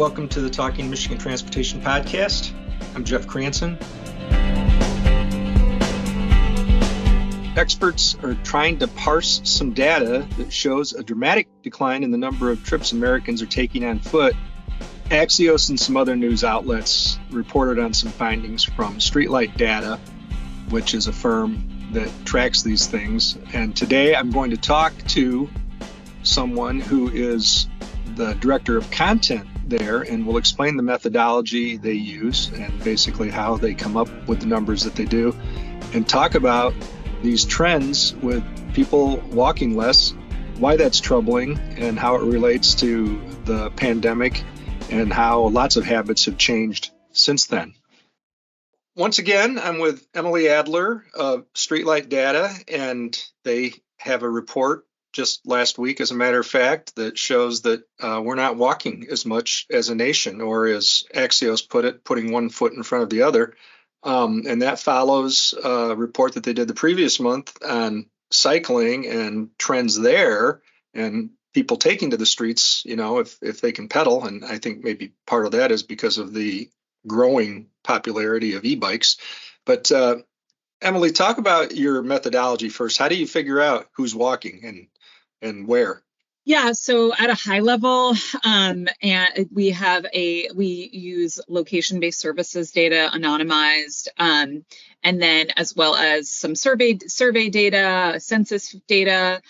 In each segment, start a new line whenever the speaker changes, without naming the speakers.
welcome to the Talking Michigan Transportation Podcast. I'm Jeff Cranston. Experts are trying to parse some data that shows a dramatic decline in the number of trips Americans are taking on foot. Axios and some other news outlets reported on some findings from Streetlight data, which is a firm that tracks these things. And today I'm going to talk to someone who is the director of content there, and will explain the methodology they use and basically how they come up with the numbers that they do, and talk about these trends with people walking less, why that's troubling, and how it relates to the pandemic and how lots of habits have changed since then. Once again, I'm with Emily Adler of Streetlight Data, and they have a report just last week, as a matter of fact, that shows that we're not walking as much as a nation, or as Axios put it, putting one foot in front of the other. And that follows a report that they did the previous month on cycling and trends there, and people taking to the streets, if they can pedal. And I think maybe part of that is because of the growing popularity of e-bikes. But Emily, talk about your methodology first. How do you figure out who's walking and where?
Yeah, so at a high level, and we use location-based services data, anonymized, and then as well as some survey data, census data,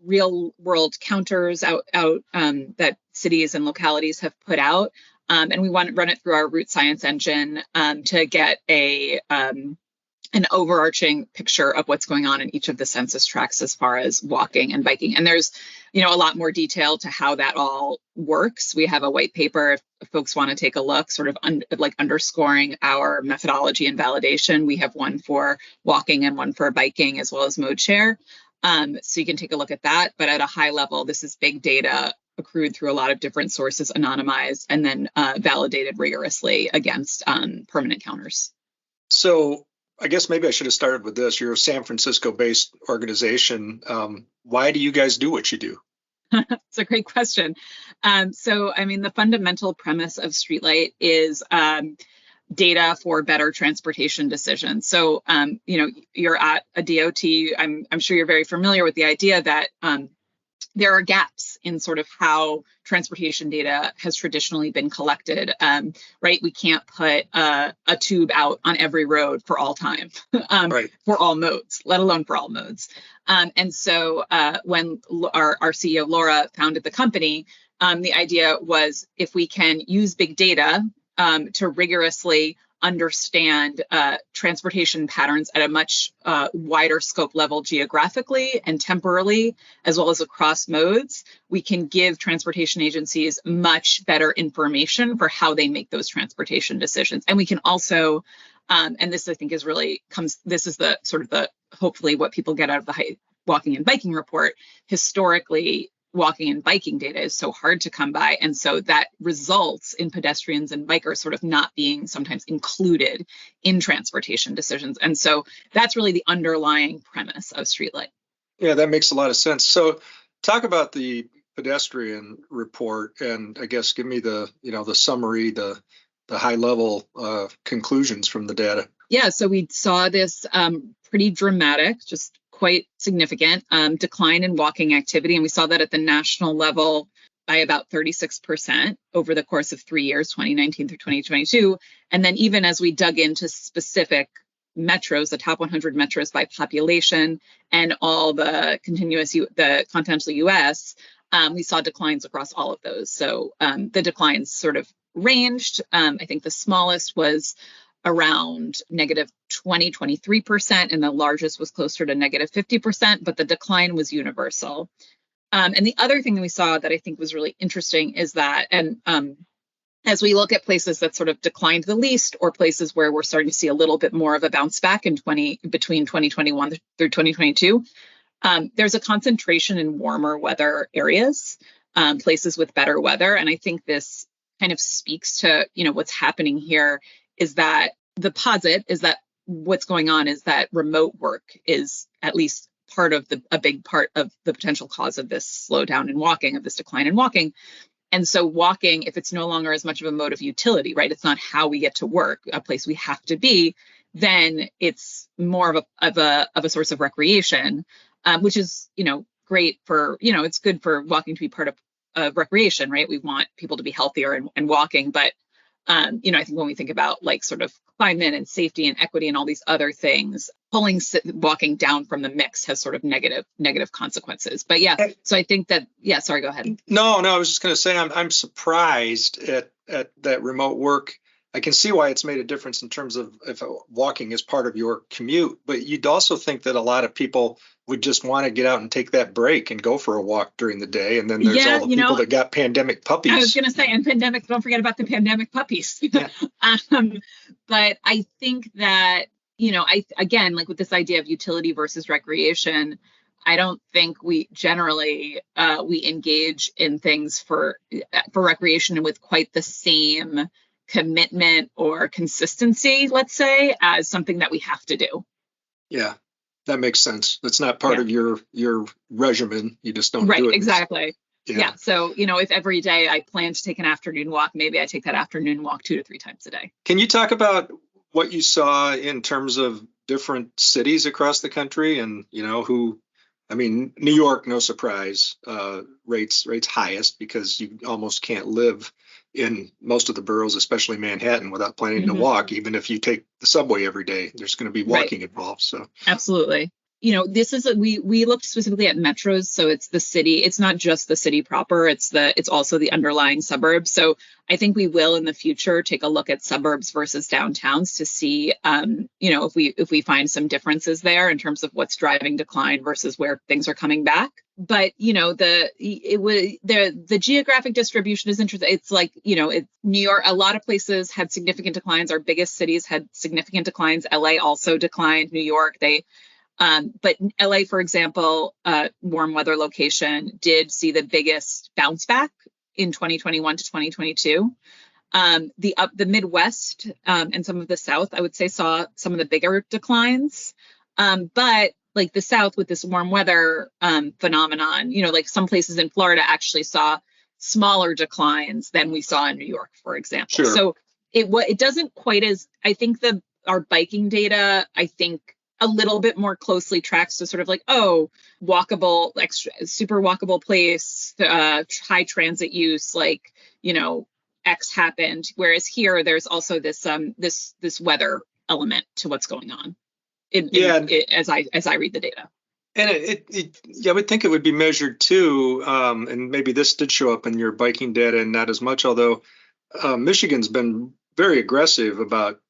real-world counters out that cities and localities have put out, and we want to run it through our root science engine to get an overarching picture of what's going on in each of the census tracts as far as walking and biking. And there's, a lot more detail to how that all works. We have a white paper if folks want to take a look, sort of underscoring our methodology and validation. We have one for walking and one for biking, as well as mode share. So you can take a look at that. But at a high level, this is big data accrued through a lot of different sources, anonymized, and then validated rigorously against permanent counters.
So I guess maybe I should have started with this. You're a San Francisco-based organization. Why do you guys do what you do?
It's a great question. The fundamental premise of Streetlight is data for better transportation decisions. So, you're at a DOT. I'm sure you're very familiar with the idea that there are gaps in sort of how transportation data has traditionally been collected, right? We can't put a tube out on every road for all time,
right,
for all modes, let alone for all modes. And so when our CEO, Laura, founded the company, the idea was if we can use big data to rigorously understand transportation patterns at a much wider scope level geographically and temporally, as well as across modes, we can give transportation agencies much better information for how they make those transportation decisions. And we can also, and this I think is this is the sort of the, hopefully what people get out of the walking and biking report. Historically, walking and biking data is so hard to come by. And so that results in pedestrians and bikers sort of not being sometimes included in transportation decisions. And so that's really the underlying premise of Streetlight.
Yeah, that makes a lot of sense. So talk about the pedestrian report, and I guess give me the summary, the high level conclusions from the data.
Yeah, so we saw this pretty dramatic, just quite significant decline in walking activity. And we saw that at the national level by about 36% over the course of 3 years, 2019 through 2022. And then even as we dug into specific metros, the top 100 metros by population and all the the continental US, we saw declines across all of those. So the declines sort of ranged. I think the smallest was around negative 23%, and the largest was closer to negative 50%, but the decline was universal. And the other thing that we saw that I think was really interesting is that, and as we look at places that sort of declined the least, or places where we're starting to see a little bit more of a bounce back between 2021 through 2022, there's a concentration in warmer weather areas, places with better weather. And I think this kind of speaks to, what's happening here is that the posit is that what's going on is that remote work is at least a big part of the potential cause of this slowdown in walking, of this decline in walking. And so walking, if it's no longer as much of a mode of utility, right? It's not how we get to work, a place we have to be, then it's more of a source of recreation, which is, great for, it's good for walking to be part of recreation, right? We want people to be healthier and walking, but I think when we think about like sort of climate and safety and equity and all these other things, pulling walking down from the mix has sort of negative consequences. But yeah, so I think that, sorry, go ahead.
No, I was just going to say I'm surprised at that remote work. I can see why it's made a difference in terms of if walking is part of your commute, but you'd also think that a lot of people would just want to get out and take that break and go for a walk during the day. And then there's all the people that got pandemic puppies.
I was going to say, and pandemic, don't forget about the pandemic puppies. Yeah. But I think that, again, like with this idea of utility versus recreation, I don't think we generally we engage in things for recreation with quite the same commitment or consistency, let's say, as something that we have to do.
Yeah, that makes sense. That's not part of your regimen. You just don't do it.
Right, exactly. Yeah. So, if every day I plan to take an afternoon walk, maybe I take that afternoon walk 2 to 3 times a day.
Can you talk about what you saw in terms of different cities across the country and, New York, no surprise, rates highest because you almost can't live in most of the boroughs, especially Manhattan, without planning to walk. Even if you take the subway every day, there's going to be walking involved. So
absolutely. This is we looked specifically at metros, so it's the city. It's not just the city proper. It's also the underlying suburbs. So I think we will in the future take a look at suburbs versus downtowns to see, if we find some differences there in terms of what's driving decline versus where things are coming back. But the geographic distribution is interesting. It's like New York. A lot of places had significant declines. Our biggest cities had significant declines. LA also declined. New York, but LA, for example, warm weather location, did see the biggest bounce back in 2021 to 2022. The Midwest and some of the South, I would say, saw some of the bigger declines. But like the South with this warm weather phenomenon, like some places in Florida actually saw smaller declines than we saw in New York, for example.
Sure.
So it doesn't quite as, I think our biking data, a little bit more closely tracks to sort of like, walkable, super walkable place, high transit use, like, X happened. Whereas here, there's also this weather element to what's going on. As I read the data.
And I would think it would be measured too. And maybe this did show up in your biking data and not as much, although Michigan's been very aggressive about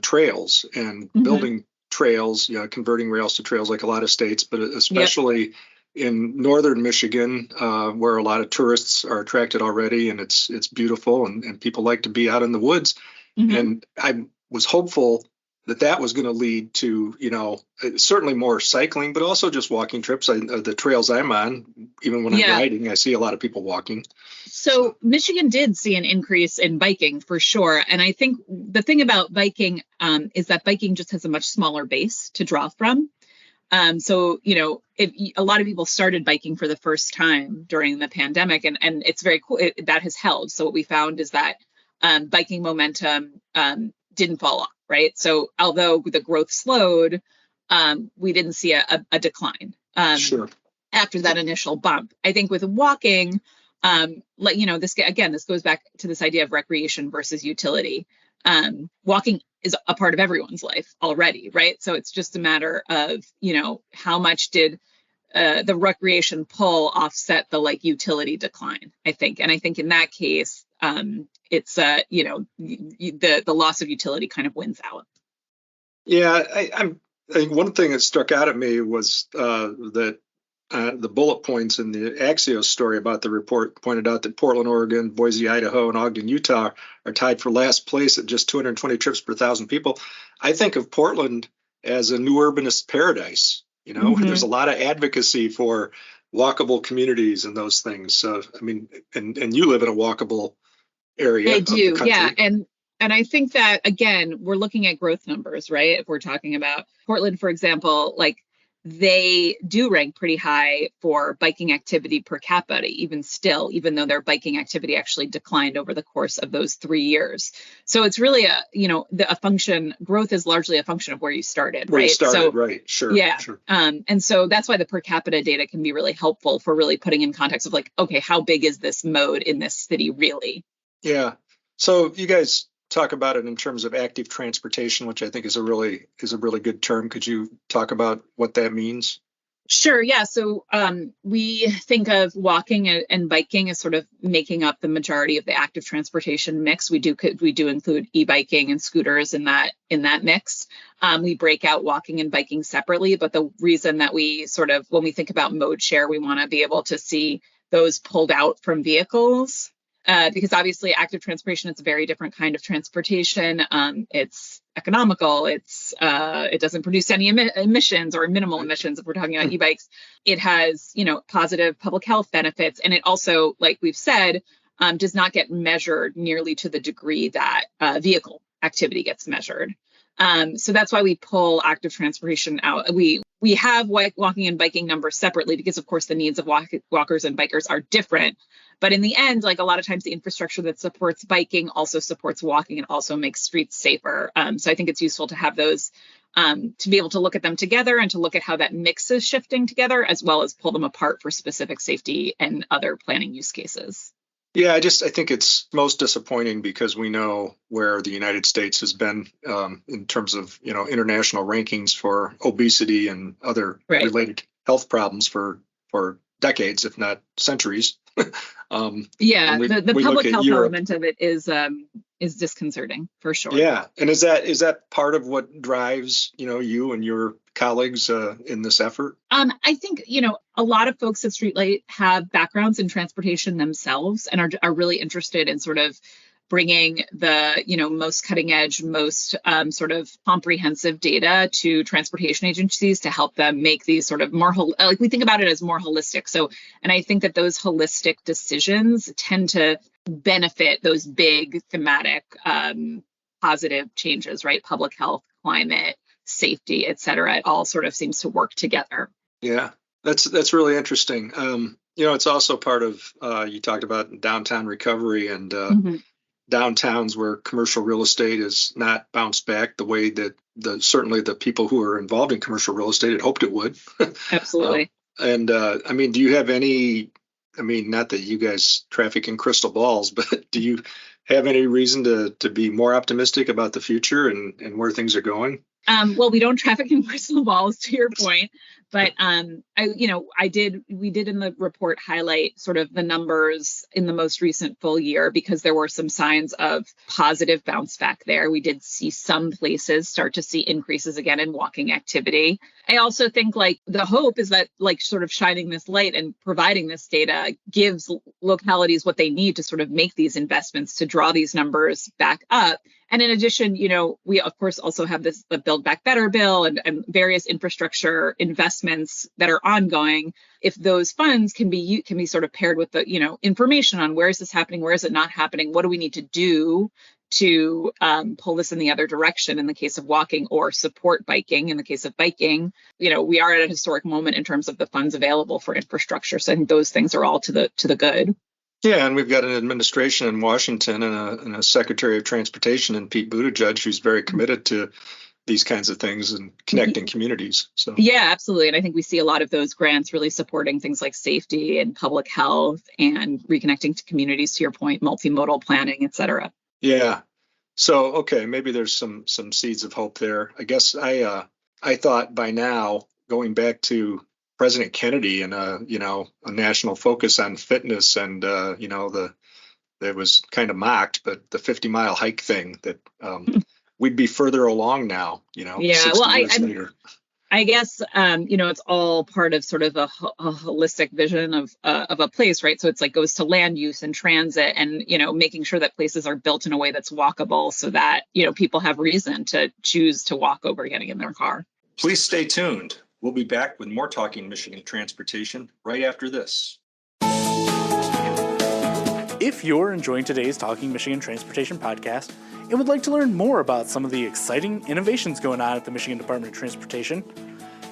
trails and building trails, converting rails to trails like a lot of states, but especially in northern Michigan, where a lot of tourists are attracted already, and it's beautiful, and people like to be out in the woods. And I was hopeful that was going to lead to, certainly more cycling, but also just walking trips. The trails I'm on, even when I'm riding, I see a lot of people walking.
So Michigan did see an increase in biking for sure. And I think the thing about biking is that biking just has a much smaller base to draw from. So, if a lot of people started biking for the first time during the pandemic, and it's very cool that has held. So what we found is that biking momentum didn't fall off, right? So although the growth slowed, we didn't see a decline after that initial bump. I think with walking, this goes back to this idea of recreation versus utility. Walking is a part of everyone's life already, right? So it's just a matter of, how much did the recreation pull offset the utility decline, I think. And I think in that case, it's the loss of utility kind of wins out.
Yeah, I think one thing that struck out at me was that the bullet points in the Axios story about the report pointed out that Portland, Oregon, Boise, Idaho, and Ogden, Utah are tied for last place at just 220 trips per 1,000 people. I think of Portland as a new urbanist paradise, there's a lot of advocacy for walkable communities and those things. So, and you live in a walkable area.
I do, yeah. And I think that, again, we're looking at growth numbers, right? If we're talking about Portland, for example, they do rank pretty high for biking activity per capita, even though their biking activity actually declined over the course of those 3 years. So it's really growth is largely a function of where you started, right?
Right. Sure.
Yeah.
Sure.
And so that's why the per capita data can be really helpful for really putting in context of like, okay, how big is this mode in this city really?
Yeah. So you guys talk about it in terms of active transportation, which I think is a really good term. Could you talk about what that means?
Sure. Yeah. So we think of walking and biking as sort of making up the majority of the active transportation mix. We do include e-biking and scooters in that mix. We break out walking and biking separately, but the reason that we when we think about mode share, we want to be able to see those pulled out from vehicles. Because obviously active transportation is a very different kind of transportation. It's economical. It doesn't produce any emissions or minimal emissions if we're talking about e-bikes. It has, positive public health benefits. And it also, like we've said, does not get measured nearly to the degree that vehicle activity gets measured. So that's why we pull active transportation out. We have walking and biking numbers separately because, of course, the needs of walkers and bikers are different. But in the end, like a lot of times the infrastructure that supports biking also supports walking and also makes streets safer. So I think it's useful to have those, to be able to look at them together and to look at how that mix is shifting together, as well as pull them apart for specific safety and other planning use cases.
Yeah, I think it's most disappointing because we know where the United States has been in terms of, international rankings for obesity and other related health problems for decades, if not centuries.
The public health element of it is disconcerting for sure.
Yeah, and is that part of what drives you and your colleagues in this effort?
I think a lot of folks at Streetlight have backgrounds in transportation themselves and are really interested in sort of bringing the most cutting edge, most sort of comprehensive data to transportation agencies to help them make these sort of more like we think about it as more holistic. So, and I think that those holistic decisions tend to benefit those big thematic positive changes, right? Public health, climate, safety, et cetera. It all sort of seems to work together.
Yeah, that's really interesting. It's also part of you talked about downtown recovery and downtowns where commercial real estate is not bounced back the way that certainly the people who are involved in commercial real estate had hoped it would.
Absolutely.
Do you have any, not that you guys traffic in crystal balls, but do you have any reason to be more optimistic about the future and where things are going?
Well, we don't traffic in crystal balls, to your point, but we did in the report highlight sort of the numbers in the most recent full year because there were some signs of positive bounce back there. We did see some places start to see increases again in walking activity. I also think like the hope is that like sort of shining this light and providing this data gives localities what they need to sort of make these investments to draw these numbers back up. And in addition, we of course also have the Build Back Better bill and various infrastructure investments that are ongoing. If those funds can be sort of paired with the information on where is this happening, where is it not happening, what do we need to do to pull this in the other direction in the case of walking or support biking in the case of biking, we are at a historic moment in terms of the funds available for infrastructure. So I think those things are all to the good.
Yeah, and we've got an administration in Washington and a Secretary of Transportation in Pete Buttigieg who's very committed to these kinds of things and connecting communities. So
yeah, absolutely. And I think we see a lot of those grants really supporting things like safety and public health and reconnecting to communities, to your point, multimodal planning, et cetera.
Yeah. So, okay, maybe there's some seeds of hope there. I guess I thought by now, going back to President Kennedy and a national focus on fitness and it was kind of mocked, but the 50-mile hike thing that we'd be further along now,
Yeah,
60
well,
years later.
I guess it's all part of sort of a holistic vision of a place, right? So it's like goes to land use and transit and making sure that places are built in a way that's walkable so that people have reason to choose to walk over getting in their car.
Please stay tuned. We'll be back with more Talking Michigan Transportation right after this.
If you're enjoying today's Talking Michigan Transportation podcast and would like to learn more about some of the exciting innovations going on at the Michigan Department of Transportation,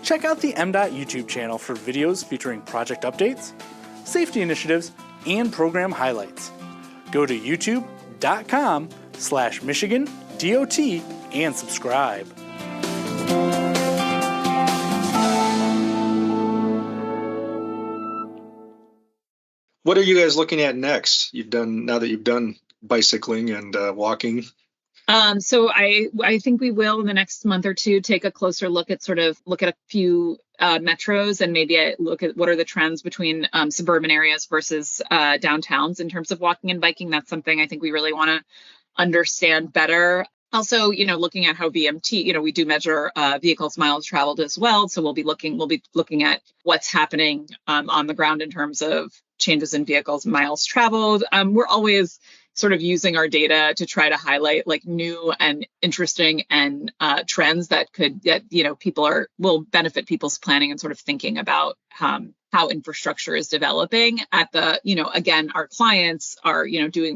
check out the MDOT YouTube channel for videos featuring project updates, safety initiatives, and program highlights. Go to youtube.com/MichiganDOT and subscribe.
What are you guys looking at next? Now that you've done bicycling and walking.
So I think we will in the next month or two take a closer look at a few metros and maybe look at what are the trends between suburban areas versus downtowns in terms of walking and biking. That's something I think we really want to understand better. Also, looking at how VMT, we do measure vehicles miles traveled as well. So we'll be looking at what's happening on the ground in terms of changes in vehicles miles traveled. We're always sort of using our data to try to highlight like new and interesting and trends that will benefit people's planning and sort of thinking about how infrastructure is developing at the, again, our clients are,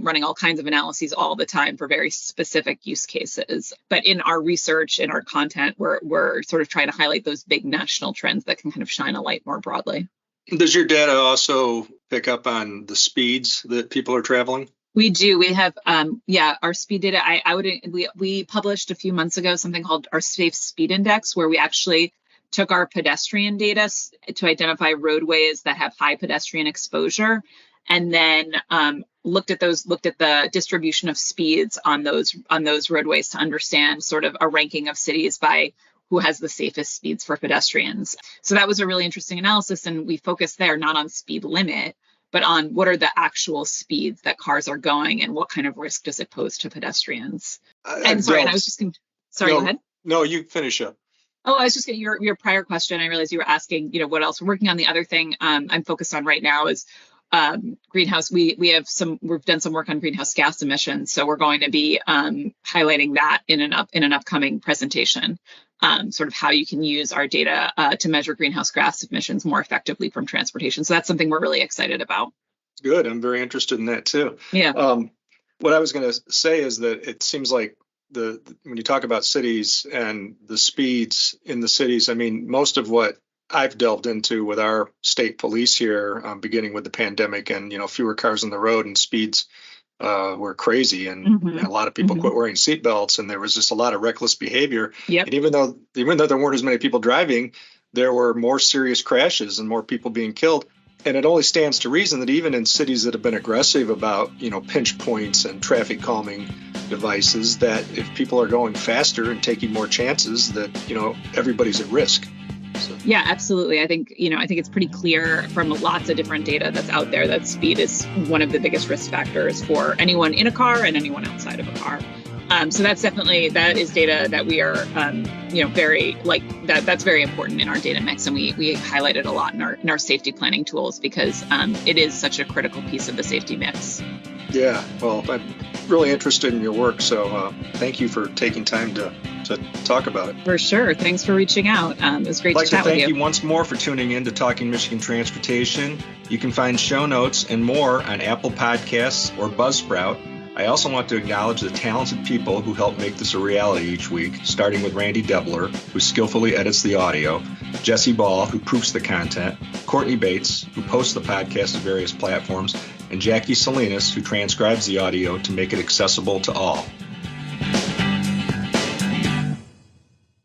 running all kinds of analyses all the time for very specific use cases. But in our research, in our content, we're sort of trying to highlight those big national trends that can kind of shine a light more broadly.
Does your data also pick up on the speeds that people are traveling?
We do. We have, our speed data. We published a few months ago something called our Safe Speed Index, where we actually took our pedestrian data to identify roadways that have high pedestrian exposure, and then looked at the distribution of speeds on those roadways to understand sort of a ranking of cities by who has the safest speeds for pedestrians. So that was a really interesting analysis, and we focused there not on speed limit, but on what are the actual speeds that cars are going and what kind of risk does it pose to pedestrians. Go ahead.
No, you finish up.
Oh, I was just getting your prior question. I realized you were asking, what else we're working on. The other thing I'm focused on right now is greenhouse. We've done some work on greenhouse gas emissions, so we're going to be highlighting that in an upcoming presentation. Sort of how you can use our data to measure greenhouse gas emissions more effectively from transportation. So that's something we're really excited about.
Good. I'm very interested in that too.
Yeah.
What I was going to say is that it seems like when you talk about cities and the speeds in the cities, I mean, most of what I've delved into with our state police here, beginning with the pandemic and, fewer cars on the road and speeds were crazy, and a lot of people quit wearing seatbelts, and there was just a lot of reckless behavior.
Yep.
And even though there weren't as many people driving, there were more serious crashes and more people being killed. And it only stands to reason that even in cities that have been aggressive about, pinch points and traffic calming devices, that if people are going faster and taking more chances, that, everybody's at risk. So.
Yeah, absolutely. I think it's pretty clear from lots of different data that's out there that speed is one of the biggest risk factors for anyone in a car and anyone outside of a car. So that is data that we are, that's very important in our data mix. And we highlight it a lot in our safety planning tools because it is such a critical piece of the safety mix.
Yeah, well, I'm really interested in your work. So thank you for taking time to talk about it.
For sure. Thanks for reaching out. It was great to chat with you.
I'd like to thank you once more for tuning in to Talking Michigan Transportation. You can find show notes and more on Apple Podcasts or Buzzsprout. I also want to acknowledge the talented people who help make this a reality each week, starting with Randy Adler, who skillfully edits the audio, Jesse Ball, who proofs the content, Courtney Bates, who posts the podcast to various platforms, and Jackie Salinas, who transcribes the audio to make it accessible to all.